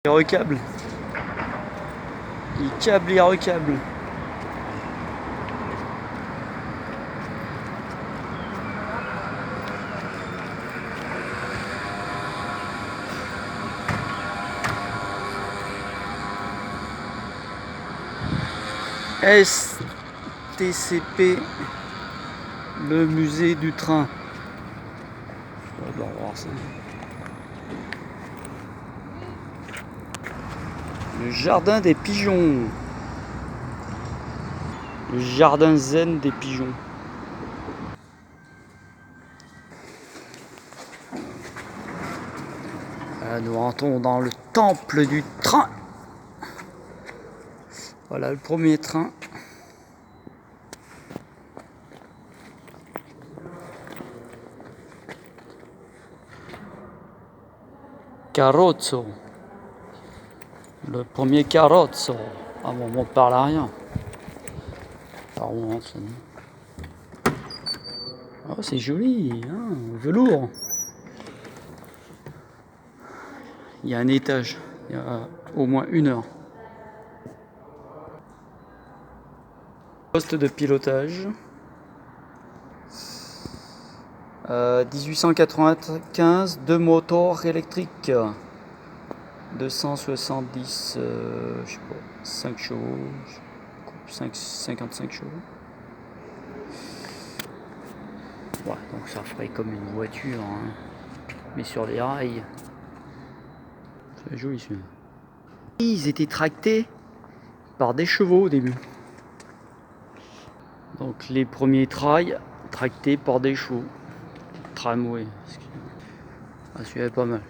Il recable. Il câble et recable. STCP, le musée du train. On va voir ça. Le jardin des pigeons. Le jardin zen des pigeons. Là, nous rentrons dans le temple du train. Voilà le premier train. Carrozzo. Le premier carrozzo. Ah bon, on monte par l'arrière. Par où on rentre là? Oh, c'est joli, hein, velours. Il y a un étage, il y a au moins 1 heure. Poste de pilotage. 1895, 2 moteurs électriques. 270, je sais pas, 5 chevaux, 55 chevaux. Ouais, donc ça ferait comme une voiture, hein, mais sur les rails. C'est joli celui-là. Ils étaient tractés par des chevaux au début. Donc les premiers trails tractés par des chevaux. Tramway. Ah, celui-là est pas mal.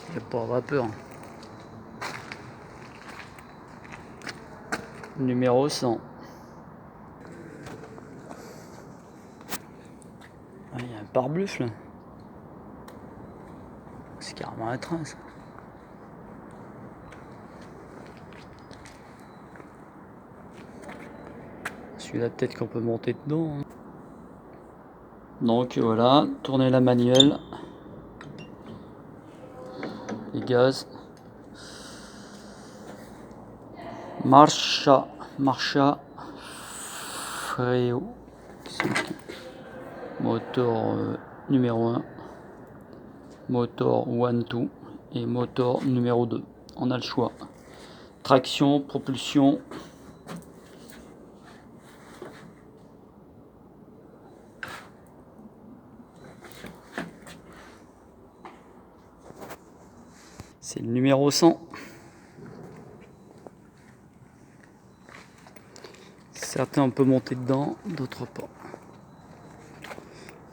Il n'y a pas vapeur. Numéro 100. Ah, il y a un pare-bluff là. C'est carrément un train ça. Celui-là peut-être qu'on peut monter dedans. Hein. Donc voilà, tourner la manuelle. Les gaz. Marcha Freo. Moteur numéro 1. Moteur 1, 2 et moteur numéro 2. On a le choix. Traction, propulsion. C'est le numéro 100. Certains on peut monter dedans, d'autres pas.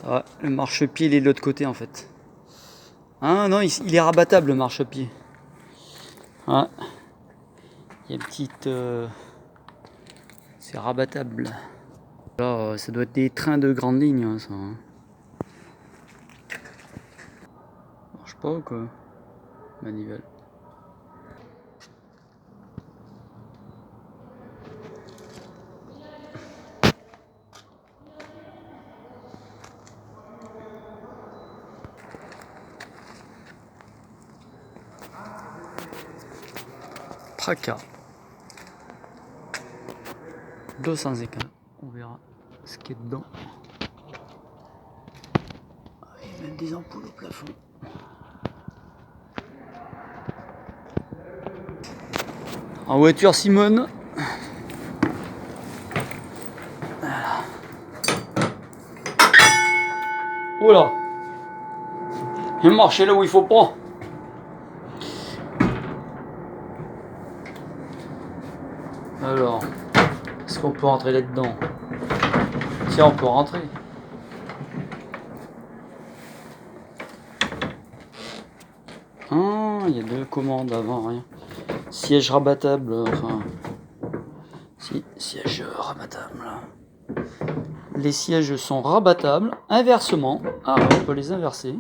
Ah, le marchepied il est de l'autre côté en fait. Ah non, il est rabattable le marchepied. Ah, il y a une petite... c'est rabattable. Là, ça doit être des trains de grande ligne, hein, ça. Hein. Marche pas ou quoi? Manivelle. Traca. 200 écarts. On verra ce qu'il y a dedans. Il y a même des ampoules au plafond. En voiture Simone. Voilà. Oh là! Il marche là où il faut pas. Alors, est-ce qu'on peut rentrer là-dedans? Tiens, on peut rentrer. Ah, il y a 2 commandes avant, rien. Siège rabattable, enfin... Si, siège rabattable. Les sièges sont rabattables, inversement. Ah ouais, on peut les inverser.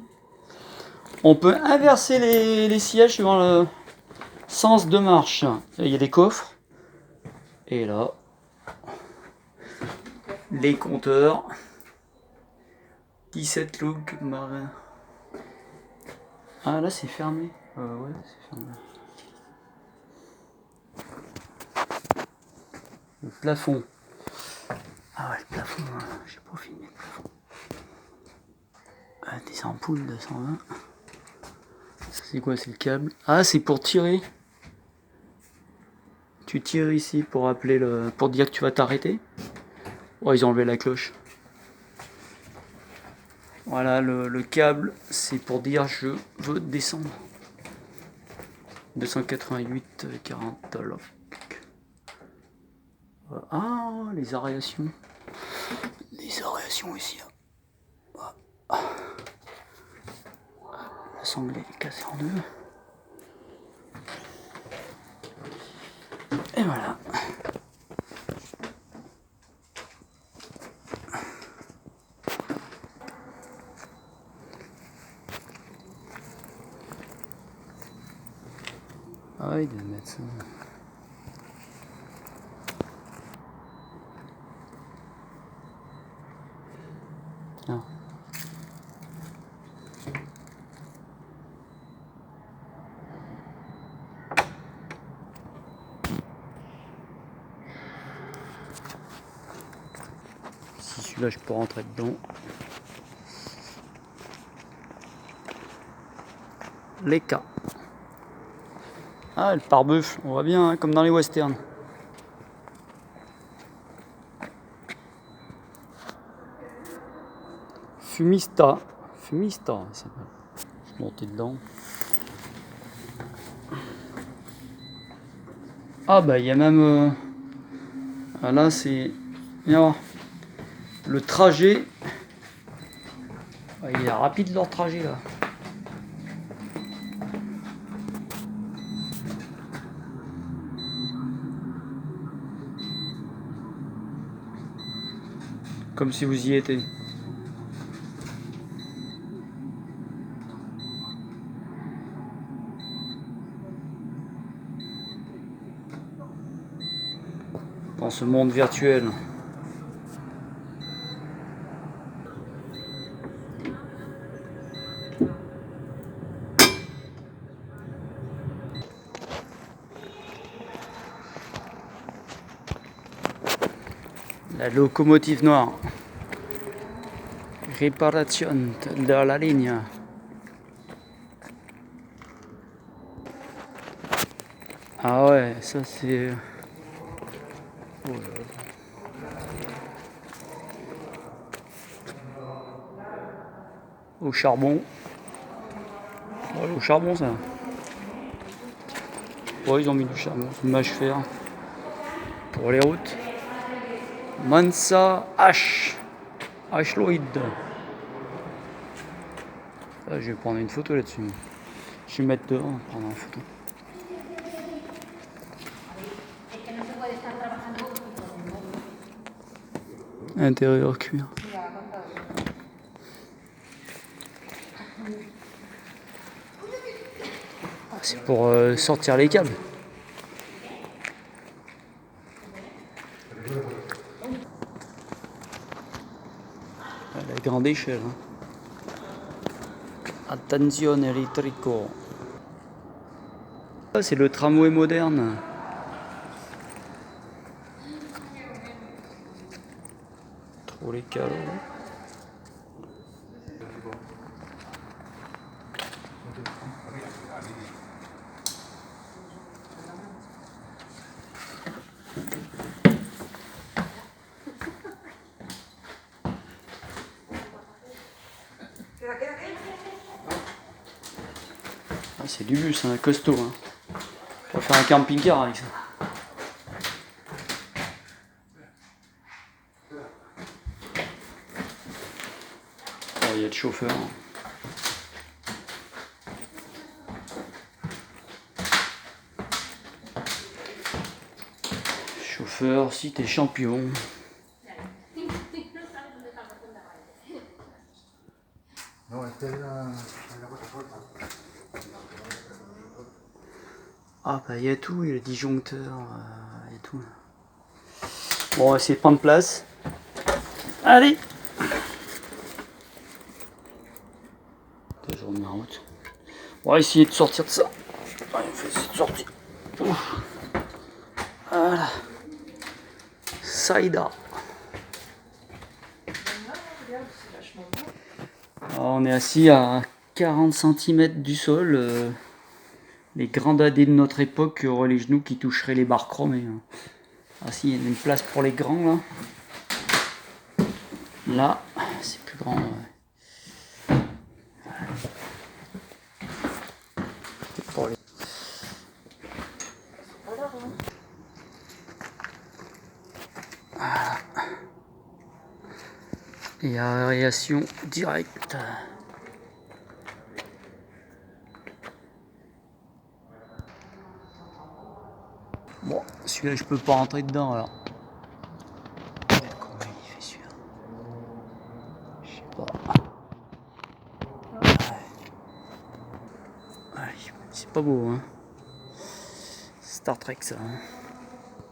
On peut inverser les sièges suivant le sens de marche. Il y a des coffres. Et là, les compteurs. 17 look marin. Ah là c'est fermé. Ouais, c'est fermé. Le plafond. Ah ouais, le plafond, j'ai pas filmé le plafond. Des ampoules de 120. Ça c'est quoi? C'est le câble. Ah, c'est pour tirer. Tu tires ici pour appeler le. Pour dire que tu vas t'arrêter. Oh, ils ont enlevé la cloche. Voilà, le câble, c'est pour dire je veux descendre. 288,40 $. Ah, les aérations. Les aérations ici. La sangle est cassée en deux. Et voilà. Ah, il doit mettre ça. Ah. Si celui-là je peux rentrer dedans. Les cas. Ah, le pare-buff, on voit bien, hein, comme dans les westerns. Fumista. Fumista, ça s'appelle. Je vais monter dedans. Ah bah il y a même... là c'est... Viens voir. Le trajet... il est rapide leur trajet là. Comme si vous y étiez. Dans ce monde virtuel. La locomotive noire. Réparation de la ligne. Ah ouais, ça c'est... Oh là là. Au charbon. Ouais, au charbon ça. Ouais, ils ont mis du charbon. C'est une mâche fer. Pour les routes. Mansa H. H-Lloyd. Ah, je vais prendre une photo là-dessus. Je vais mettre dehors, prendre une photo. Intérieur cuir. C'est pour sortir les câbles. À la grande échelle. Hein. Attenzione elettrico. Ah, c'est le tramway moderne. Trop les câbles. Ah, c'est du bus, hein, costaud. Hein. On va faire un camping-car avec ça. Il y a le chauffeur. Chauffeur, si t'es champion. Ah bah il y a tout, il y a le disjoncteur, il y a tout. Bon, on va essayer de prendre place. Allez! je remets en route. On va essayer de sortir de ça. Allez, on fait cette sortie. Ouf. Voilà. Saïda. Alors, on est assis à 40 cm du sol. Les grands dadais de notre époque auraient les genoux qui toucheraient les barres chromées. Ah si, il y a une place pour les grands là. Là, c'est plus grand. Pour les... Voilà. Et aération directe. Bon, celui-là je peux pas rentrer dedans alors. Comment il fait celui-là? Je sais pas. Ouais, c'est pas beau hein. Star Trek ça. Hein.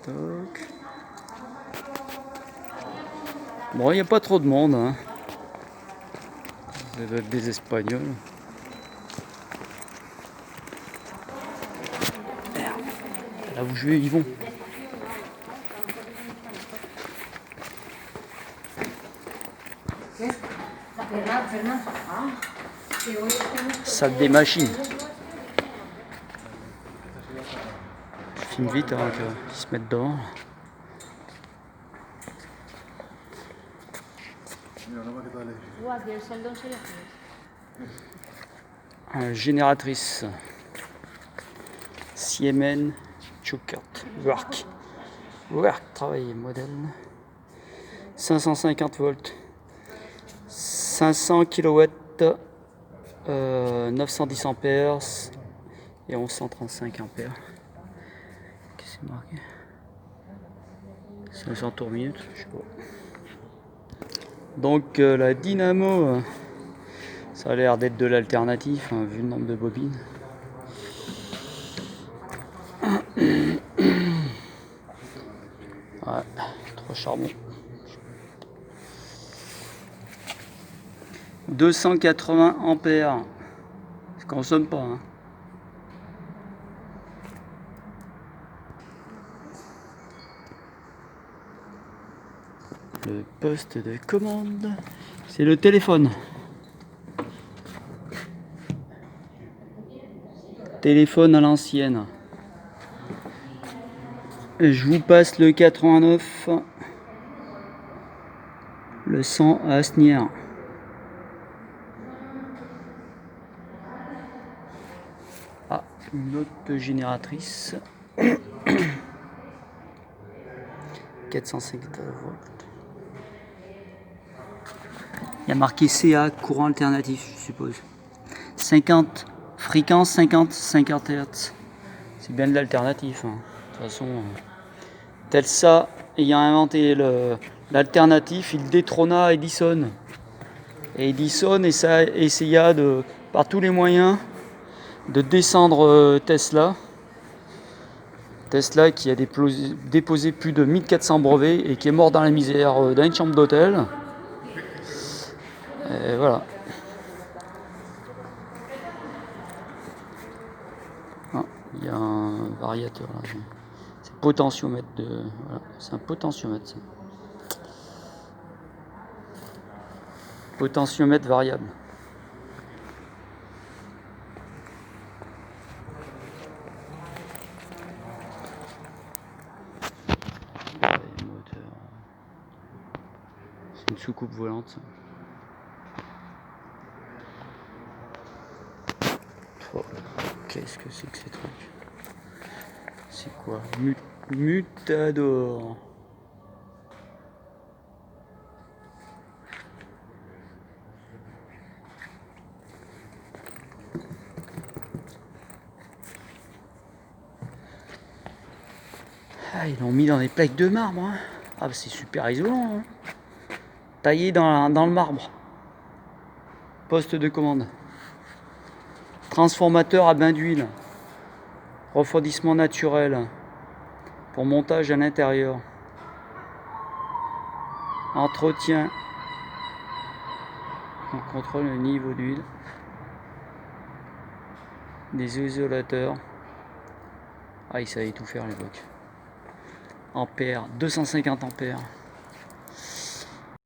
Toc. Bon, il n'y a pas trop de monde. Hein. Ça doit être des Espagnols. Merde. Là où je vais, ils vont. Salle des machines. Je filme vite avant qu'ils se mettent devant. Génératrice Siemens Chokert Work travail modèle 550 volts 500 kW 910 ampères et 1135 ampères. Qu'est-ce que c'est marqué? 500 tours minute, je sais pas. Donc la dynamo, ça a l'air d'être de l'alternatif hein, vu le nombre de bobines. Ouais, 3 charbons. 280 ampères. Ça consomme pas. Hein. Le poste de commande, c'est le téléphone. Téléphone à l'ancienne. Je vous passe le 89, le 100 à Asnières. Ah, une autre génératrice. 450 volts. Il y a marqué CA, courant alternatif, je suppose. 50, fréquence 50 Hz. C'est bien de l'alternatif. Hein. De toute façon, Telsa ayant inventé l'alternatif, il détrôna Edison. Et Edison essaya par tous les moyens de descendre Tesla. Tesla qui a déposé plus de 1400 brevets et qui est mort dans la misère dans une chambre d'hôtel. Et voilà. Ah, il y a un variateur là. C'est potentiomètre voilà, c'est un potentiomètre. Ça. Potentiomètre variable. C'est une soucoupe volante. Oh, qu'est-ce que c'est que ces trucs? C'est quoi? Mutador. Ah, ils l'ont mis dans des plaques de marbre. Hein. Ah, bah, c'est super isolant. Hein. Taillé dans le marbre. Poste de commande. Transformateur à bain d'huile. Refroidissement naturel. Pour montage à l'intérieur. Entretien. On contrôle le niveau d'huile. des isolateurs. Ah, il savait tout faire à l'époque. Ampères, 250 ampères.